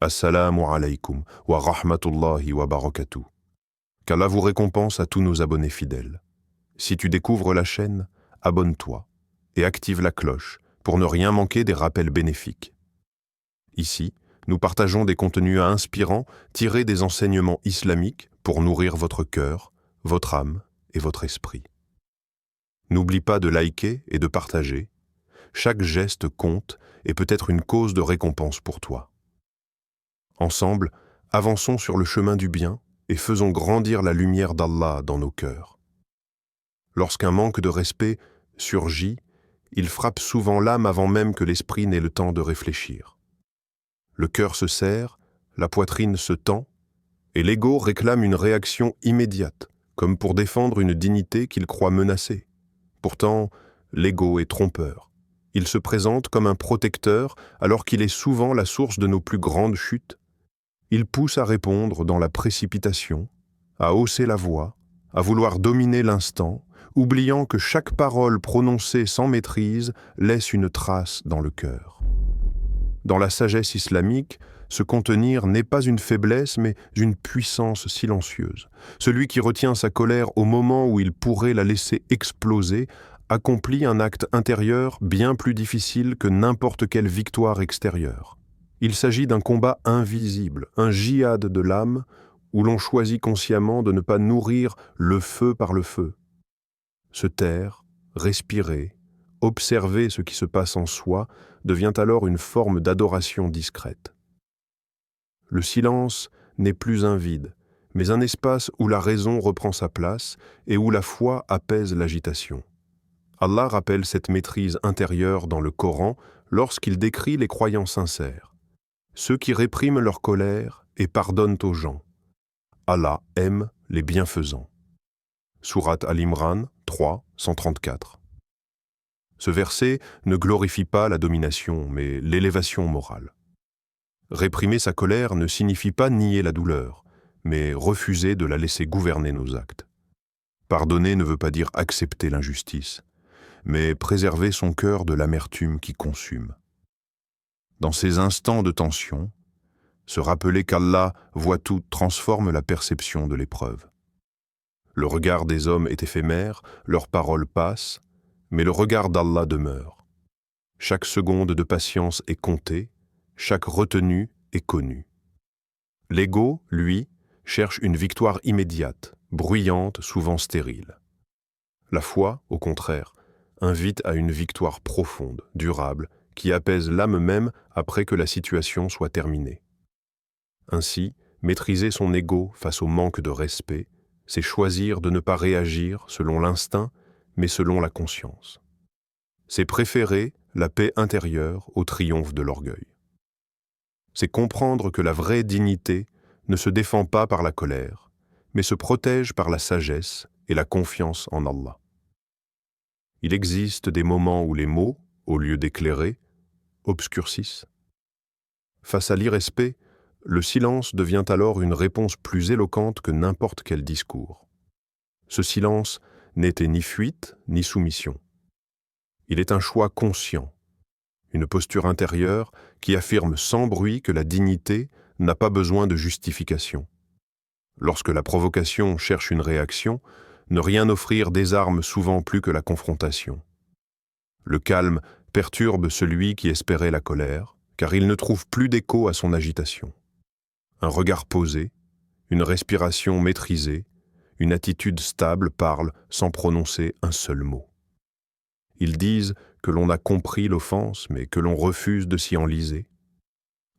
Assalamu alaikum wa rahmatullahi wa barakatuh. Qu'Allah vous récompense à tous nos abonnés fidèles. Si tu découvres la chaîne, abonne-toi et active la cloche pour ne rien manquer des rappels bénéfiques. Ici, nous partageons des contenus inspirants tirés des enseignements islamiques pour nourrir votre cœur, votre âme et votre esprit. N'oublie pas de liker et de partager. Chaque geste compte et peut être une cause de récompense pour toi. Ensemble, avançons sur le chemin du bien et faisons grandir la lumière d'Allah dans nos cœurs. Lorsqu'un manque de respect surgit, il frappe souvent l'âme avant même que l'esprit n'ait le temps de réfléchir. Le cœur se serre, la poitrine se tend, et l'ego réclame une réaction immédiate, comme pour défendre une dignité qu'il croit menacée. Pourtant, l'ego est trompeur. Il se présente comme un protecteur alors qu'il est souvent la source de nos plus grandes chutes. Il pousse à répondre dans la précipitation, à hausser la voix, à vouloir dominer l'instant, oubliant que chaque parole prononcée sans maîtrise laisse une trace dans le cœur. Dans la sagesse islamique, se contenir n'est pas une faiblesse, mais une puissance silencieuse. Celui qui retient sa colère au moment où il pourrait la laisser exploser accomplit un acte intérieur bien plus difficile que n'importe quelle victoire extérieure. Il s'agit d'un combat invisible, un djihad de l'âme, où l'on choisit consciemment de ne pas nourrir le feu par le feu. Se taire, respirer, observer ce qui se passe en soi devient alors une forme d'adoration discrète. Le silence n'est plus un vide, mais un espace où la raison reprend sa place et où la foi apaise l'agitation. Allah rappelle cette maîtrise intérieure dans le Coran lorsqu'il décrit les croyants sincères. Ceux qui répriment leur colère et pardonnent aux gens. Allah aime les bienfaisants. Sourate Al-Imran 3, 134. Ce verset ne glorifie pas la domination, mais l'élévation morale. Réprimer sa colère ne signifie pas nier la douleur, mais refuser de la laisser gouverner nos actes. Pardonner ne veut pas dire accepter l'injustice, mais préserver son cœur de l'amertume qui consume. Dans ces instants de tension, se rappeler qu'Allah voit tout transforme la perception de l'épreuve. Le regard des hommes est éphémère, leurs paroles passent, mais le regard d'Allah demeure. Chaque seconde de patience est comptée, chaque retenue est connue. L'ego, lui, cherche une victoire immédiate, bruyante, souvent stérile. La foi, au contraire, invite à une victoire profonde, durable, qui apaise l'âme même après que la situation soit terminée. Ainsi, maîtriser son ego face au manque de respect, c'est choisir de ne pas réagir selon l'instinct, mais selon la conscience. C'est préférer la paix intérieure au triomphe de l'orgueil. C'est comprendre que la vraie dignité ne se défend pas par la colère, mais se protège par la sagesse et la confiance en Allah. Il existe des moments où les mots, au lieu d'éclairer, obscurcissent. Face à l'irrespect, le silence devient alors une réponse plus éloquente que n'importe quel discours. Ce silence n'était ni fuite ni soumission. Il est un choix conscient, une posture intérieure qui affirme sans bruit que la dignité n'a pas besoin de justification. Lorsque la provocation cherche une réaction, ne rien offrir désarme souvent plus que la confrontation. Le calme perturbe celui qui espérait la colère, car il ne trouve plus d'écho à son agitation. Un regard posé, une respiration maîtrisée, une attitude stable parlent sans prononcer un seul mot. Ils disent que l'on a compris l'offense, mais que l'on refuse de s'y enliser.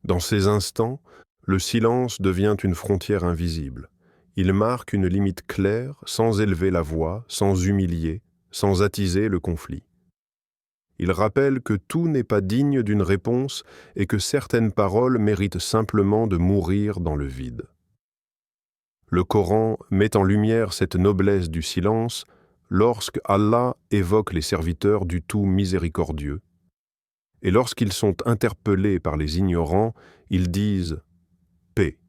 Dans ces instants, le silence devient une frontière invisible. Il marque une limite claire, sans élever la voix, sans humilier, sans attiser le conflit. Il rappelle que tout n'est pas digne d'une réponse et que certaines paroles méritent simplement de mourir dans le vide. Le Coran met en lumière cette noblesse du silence lorsque Allah évoque les serviteurs du tout miséricordieux, et lorsqu'ils sont interpellés par les ignorants, ils disent « paix ».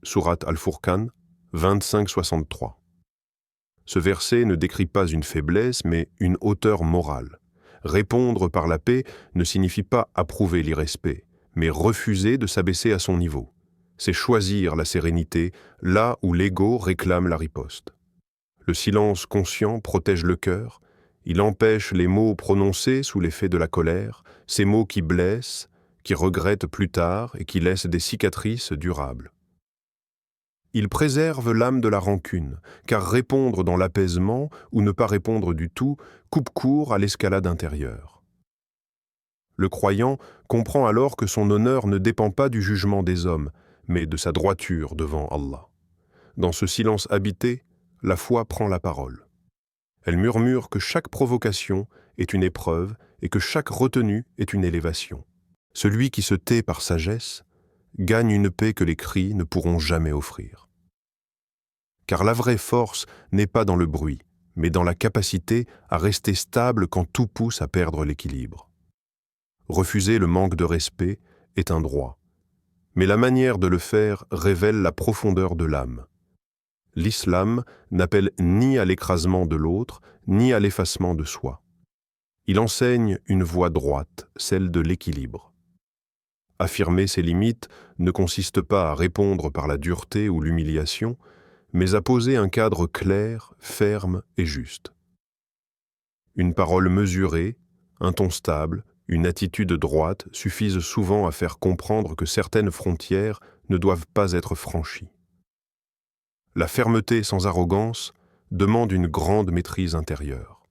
Sourate Al-Furqan 25-63. Ce verset ne décrit pas une faiblesse, mais une hauteur morale. Répondre par la paix ne signifie pas approuver l'irrespect, mais refuser de s'abaisser à son niveau. C'est choisir la sérénité là où l'ego réclame la riposte. Le silence conscient protège le cœur, il empêche les mots prononcés sous l'effet de la colère, ces mots qui blessent, qui regrettent plus tard et qui laissent des cicatrices durables. Il préserve l'âme de la rancune, car répondre dans l'apaisement ou ne pas répondre du tout coupe court à l'escalade intérieure. Le croyant comprend alors que son honneur ne dépend pas du jugement des hommes, mais de sa droiture devant Allah. Dans ce silence habité, la foi prend la parole. Elle murmure que chaque provocation est une épreuve et que chaque retenue est une élévation. Celui qui se tait par sagesse gagne une paix que les cris ne pourront jamais offrir. Car la vraie force n'est pas dans le bruit, mais dans la capacité à rester stable quand tout pousse à perdre l'équilibre. Refuser le manque de respect est un droit, mais la manière de le faire révèle la profondeur de l'âme. L'islam n'appelle ni à l'écrasement de l'autre, ni à l'effacement de soi. Il enseigne une voie droite, celle de l'équilibre. Affirmer ses limites ne consiste pas à répondre par la dureté ou l'humiliation, mais à poser un cadre clair, ferme et juste. Une parole mesurée, un ton stable, une attitude droite suffisent souvent à faire comprendre que certaines frontières ne doivent pas être franchies. La fermeté sans arrogance demande une grande maîtrise intérieure.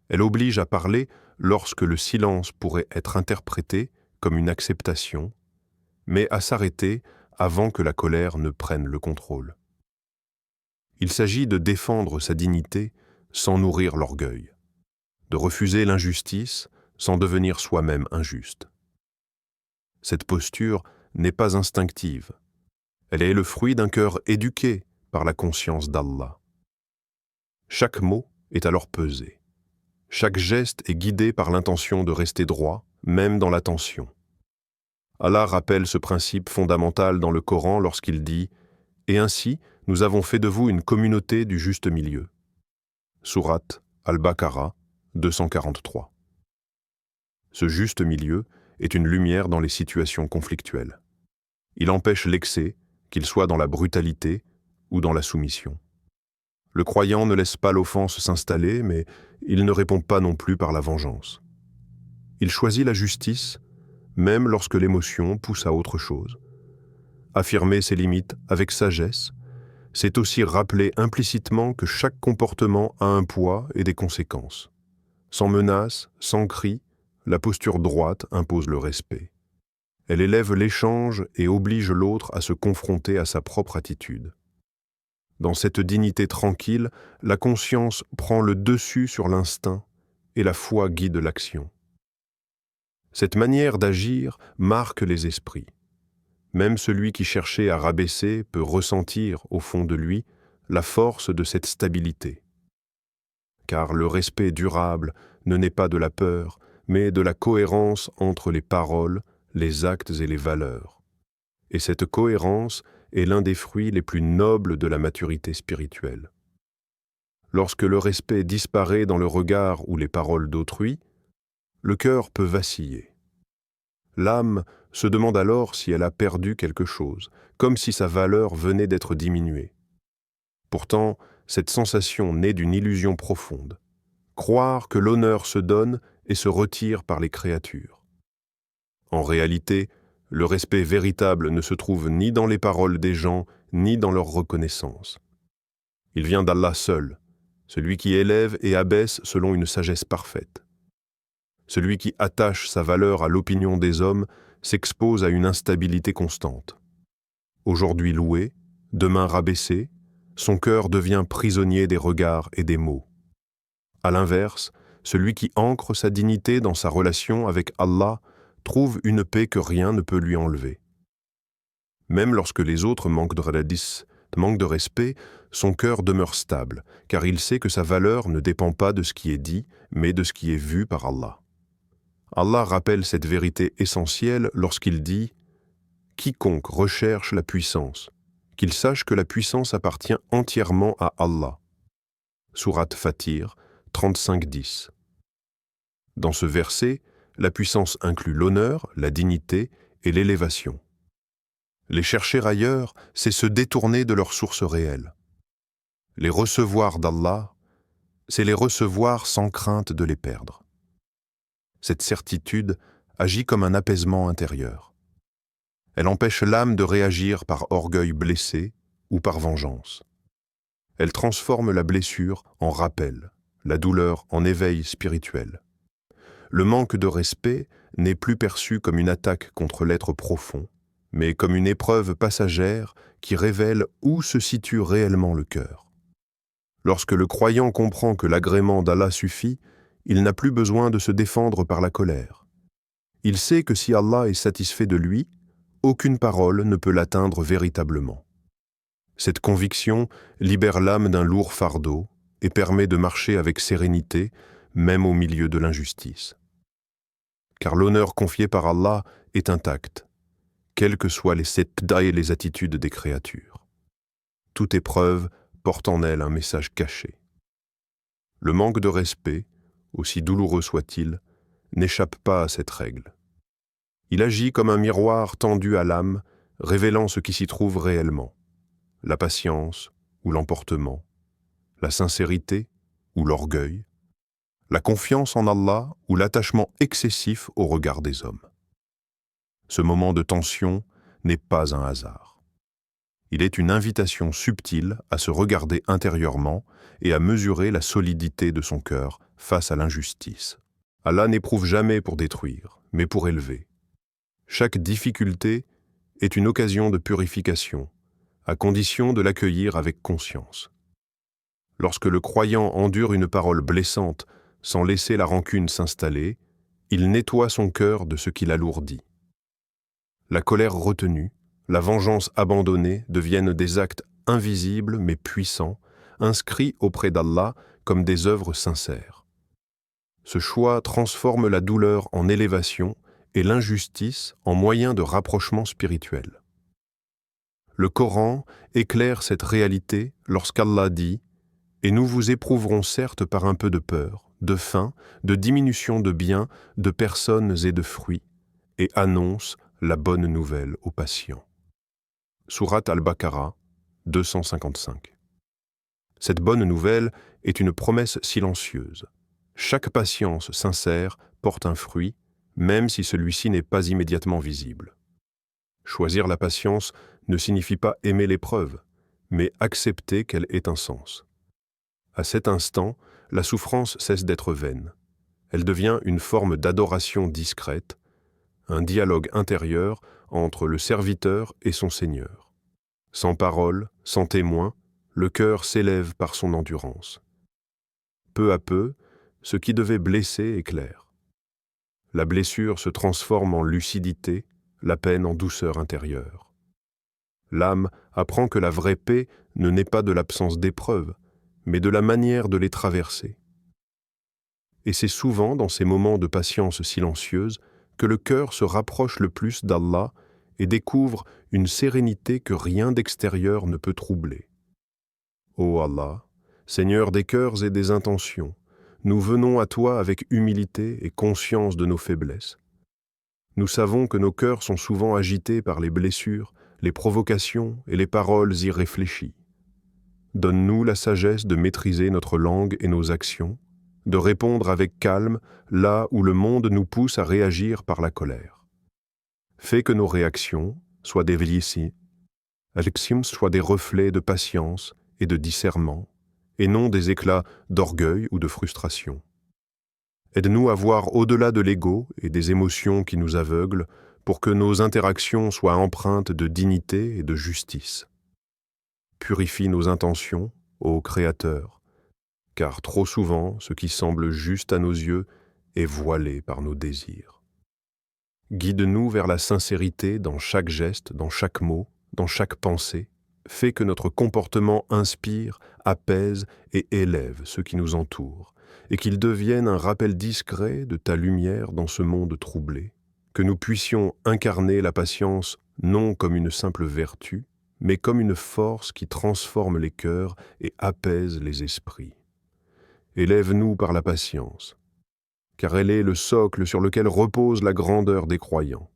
Elle oblige à parler lorsque le silence pourrait être interprété comme une acceptation, mais à s'arrêter avant que la colère ne prenne le contrôle. Il s'agit de défendre sa dignité sans nourrir l'orgueil, de refuser l'injustice sans devenir soi-même injuste. Cette posture n'est pas instinctive. Elle est le fruit d'un cœur éduqué par la conscience d'Allah. Chaque mot est alors pesé. Chaque geste est guidé par l'intention de rester droit, même dans la tension. Allah rappelle ce principe fondamental dans le Coran lorsqu'il dit « Et ainsi, nous avons fait de vous une communauté du juste milieu. » Sourate Al-Baqarah 243. Ce juste milieu est une lumière dans les situations conflictuelles. Il empêche l'excès, qu'il soit dans la brutalité ou dans la soumission. Le croyant ne laisse pas l'offense s'installer, mais il ne répond pas non plus par la vengeance. Il choisit la justice, même lorsque l'émotion pousse à autre chose. Affirmer ses limites avec sagesse, c'est aussi rappeler implicitement que chaque comportement a un poids et des conséquences. Sans menace, sans cri, la posture droite impose le respect. Elle élève l'échange et oblige l'autre à se confronter à sa propre attitude. Dans cette dignité tranquille, la conscience prend le dessus sur l'instinct et la foi guide l'action. Cette manière d'agir marque les esprits. Même celui qui cherchait à rabaisser peut ressentir au fond de lui la force de cette stabilité. Car le respect durable ne naît pas de la peur, mais de la cohérence entre les paroles, les actes et les valeurs. Et cette cohérence est l'un des fruits les plus nobles de la maturité spirituelle. Lorsque le respect disparaît dans le regard ou les paroles d'autrui, le cœur peut vaciller. L'âme se demande alors si elle a perdu quelque chose, comme si sa valeur venait d'être diminuée. Pourtant, cette sensation naît d'une illusion profonde. Croire que l'honneur se donne et se retire par les créatures. En réalité, le respect véritable ne se trouve ni dans les paroles des gens, ni dans leur reconnaissance. Il vient d'Allah seul, celui qui élève et abaisse selon une sagesse parfaite. Celui qui attache sa valeur à l'opinion des hommes s'expose à une instabilité constante. Aujourd'hui loué, demain rabaissé, son cœur devient prisonnier des regards et des mots. À l'inverse, celui qui ancre sa dignité dans sa relation avec Allah trouve une paix que rien ne peut lui enlever. Même lorsque les autres manquent de respect, son cœur demeure stable, car il sait que sa valeur ne dépend pas de ce qui est dit, mais de ce qui est vu par Allah. Allah rappelle cette vérité essentielle lorsqu'il dit « Quiconque recherche la puissance, qu'il sache que la puissance appartient entièrement à Allah. » Sourate Fatir 35-10. Dans ce verset, la puissance inclut l'honneur, la dignité et l'élévation. Les chercher ailleurs, c'est se détourner de leur source réelle. Les recevoir d'Allah, c'est les recevoir sans crainte de les perdre. Cette certitude agit comme un apaisement intérieur. Elle empêche l'âme de réagir par orgueil blessé ou par vengeance. Elle transforme la blessure en rappel, la douleur en éveil spirituel. Le manque de respect n'est plus perçu comme une attaque contre l'être profond, mais comme une épreuve passagère qui révèle où se situe réellement le cœur. Lorsque le croyant comprend que l'agrément d'Allah suffit, il n'a plus besoin de se défendre par la colère. Il sait que si Allah est satisfait de lui, aucune parole ne peut l'atteindre véritablement. Cette conviction libère l'âme d'un lourd fardeau et permet de marcher avec sérénité, même au milieu de l'injustice. Car l'honneur confié par Allah est intact, quelles que soient les sepda et les attitudes des créatures. Toute épreuve porte en elle un message caché. Le manque de respect, aussi douloureux soit-il, n'échappe pas à cette règle. Il agit comme un miroir tendu à l'âme, révélant ce qui s'y trouve réellement: la patience ou l'emportement, la sincérité ou l'orgueil, la confiance en Allah ou l'attachement excessif au regard des hommes. Ce moment de tension n'est pas un hasard. Il est une invitation subtile à se regarder intérieurement et à mesurer la solidité de son cœur face à l'injustice. Allah n'éprouve jamais pour détruire, mais pour élever. Chaque difficulté est une occasion de purification, à condition de l'accueillir avec conscience. Lorsque le croyant endure une parole blessante sans laisser la rancune s'installer, il nettoie son cœur de ce qui l'alourdit. La colère retenue, la vengeance abandonnée deviennent des actes invisibles mais puissants, inscrits auprès d'Allah comme des œuvres sincères. Ce choix transforme la douleur en élévation et l'injustice en moyen de rapprochement spirituel. Le Coran éclaire cette réalité lorsqu'Allah dit « Et nous vous éprouverons certes par un peu de peur, de faim, de diminution de biens, de personnes et de fruits, et annonce la bonne nouvelle aux patients. » Sourate Al-Baqarah, 255. Cette bonne nouvelle est une promesse silencieuse. Chaque patience sincère porte un fruit, même si celui-ci n'est pas immédiatement visible. Choisir la patience ne signifie pas aimer l'épreuve, mais accepter qu'elle ait un sens. À cet instant, la souffrance cesse d'être vaine. Elle devient une forme d'adoration discrète, un dialogue intérieur entre le serviteur et son Seigneur. Sans parole, sans témoin, le cœur s'élève par son endurance. Peu à peu, ce qui devait blesser éclaire. La blessure se transforme en lucidité, la peine en douceur intérieure. L'âme apprend que la vraie paix ne naît pas de l'absence d'épreuves, mais de la manière de les traverser. Et c'est souvent dans ces moments de patience silencieuse que le cœur se rapproche le plus d'Allah et découvre une sérénité que rien d'extérieur ne peut troubler. Ô Allah, Seigneur des cœurs et des intentions, nous venons à toi avec humilité et conscience de nos faiblesses. Nous savons que nos cœurs sont souvent agités par les blessures, les provocations et les paroles irréfléchies. Donne-nous la sagesse de maîtriser notre langue et nos actions, de répondre avec calme là où le monde nous pousse à réagir par la colère. Fais que nos réactions soient des soient des reflets de patience et de discernement, et non des éclats d'orgueil ou de frustration. Aide-nous à voir au-delà de l'ego et des émotions qui nous aveuglent pour que nos interactions soient empreintes de dignité et de justice. Purifie nos intentions, ô Créateur, car trop souvent, ce qui semble juste à nos yeux est voilé par nos désirs. Guide-nous vers la sincérité dans chaque geste, dans chaque mot, dans chaque pensée. Fais que notre comportement inspire, apaise et élève ceux qui nous entourent, et qu'il devienne un rappel discret de ta lumière dans ce monde troublé, que nous puissions incarner la patience non comme une simple vertu, mais comme une force qui transforme les cœurs et apaise les esprits. Élève-nous par la patience, car elle est le socle sur lequel repose la grandeur des croyants.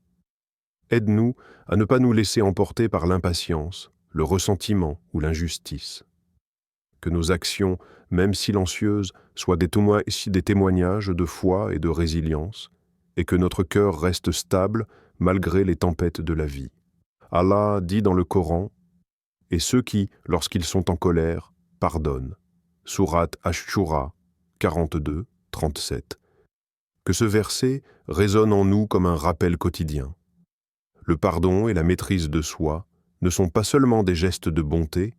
Aide-nous à ne pas nous laisser emporter par l'impatience, le ressentiment ou l'injustice. Que nos actions, même silencieuses, soient des témoignages de foi et de résilience, et que notre cœur reste stable malgré les tempêtes de la vie. Allah dit dans le Coran, « Et ceux qui, lorsqu'ils sont en colère, pardonnent » Sourate Ash-Shura 42, 37. Que ce verset résonne en nous comme un rappel quotidien. Le pardon et la maîtrise de soi ne sont pas seulement des gestes de bonté,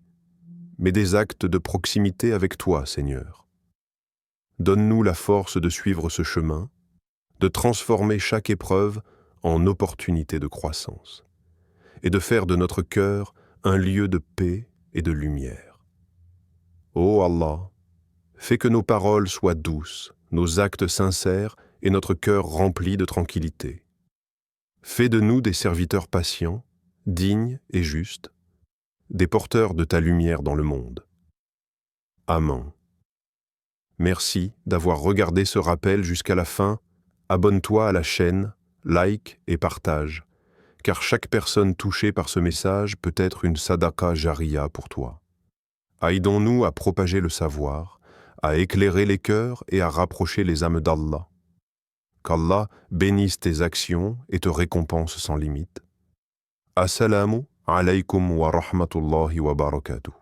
mais des actes de proximité avec toi, Seigneur. Donne-nous la force de suivre ce chemin, de transformer chaque épreuve en opportunité de croissance, et de faire de notre cœur un lieu de paix et de lumière. Ô Allah, fais que nos paroles soient douces, nos actes sincères et notre cœur rempli de tranquillité. Fais de nous des serviteurs patients, dignes et justes, des porteurs de ta lumière dans le monde. Amen. Merci d'avoir regardé ce rappel jusqu'à la fin. Abonne-toi à la chaîne, like et partage, car chaque personne touchée par ce message peut être une sadaqa jariya pour toi. Aidons-nous à propager le savoir, à éclairer les cœurs et à rapprocher les âmes d'Allah. Qu'Allah bénisse tes actions et te récompense sans limite. Assalamu alaykum wa rahmatullahi wa barakatuh.